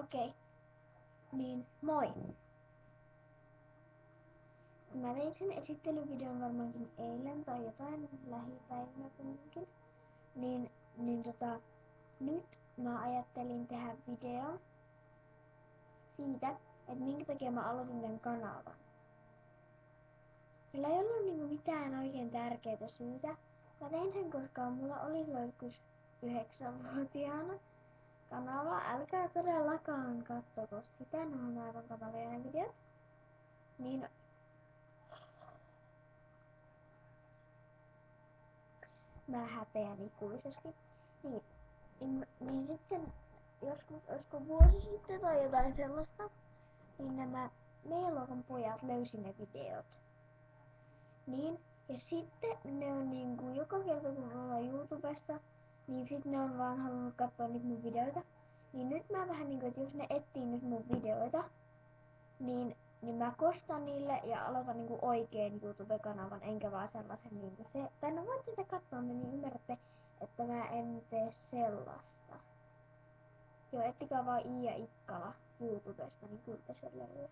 Okei, niin moi. Mä tein sen esittelyvideon varmaankin eilen tai jotain lähipäivänä kumminkin. Nyt mä ajattelin tehdä videon siitä, että minkä takia mä aloitin tän kanavan. Sillä ei ollut niinku mitään oikein tärkeää syytä. Mä tein sen, koska mulla oli joskus 9-vuotiaana kanava. Älkää todellakaan kattoko sitä, ne on aivan kamalia ne videot. Niin mä häpeän ikuisesti. Niin sitten joskus, olisiko vuosi sitten tai jotain sellaista, niin nämä meidän luokan pojat löysi ne videot. Niin, ja sitten ne on niinku joka kerta kun ollaan YouTubessa, niin sitten ne on vaan halunnut katsoa nyt mun videoita. Niin nyt mä vähän niinku, että jos ne etsii nyt mun videoita, niin mä kostan niille ja aloitan niinku oikeen YouTube-kanavan, enkä vaan sellaisen niinku se. Tai no voitte te katsoa ne, niin ymmärrätte, että mä en tee sellaista. Joo, ettikää vaan Iia Ikkala YouTubesta, niin kyllä te sen löydätte.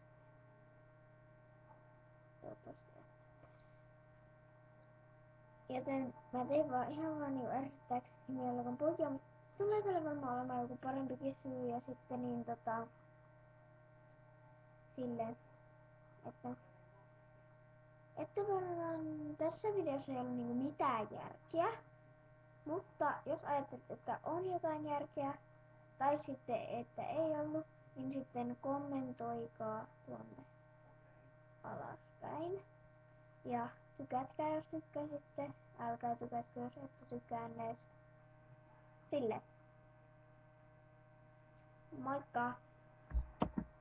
Toivottavasti. Joten mä tein vaan ihan vaan niinku ärsyttääkseni meidän luokan poikia, mutta tulee tälle varmaan olemaan joku parempikin syy ja sitten silleen, että varmaan tässä videossa ei ollut niinku mitään järkeä, mutta jos ajattelet, että on jotain järkeä, tai sitten että ei ollut, niin sitten kommentoikaa tuonne alaspäin. Ja tykätkää jos tykkäsitte, älkää tykätkö jos ette tykänneet. Sille. Moikka!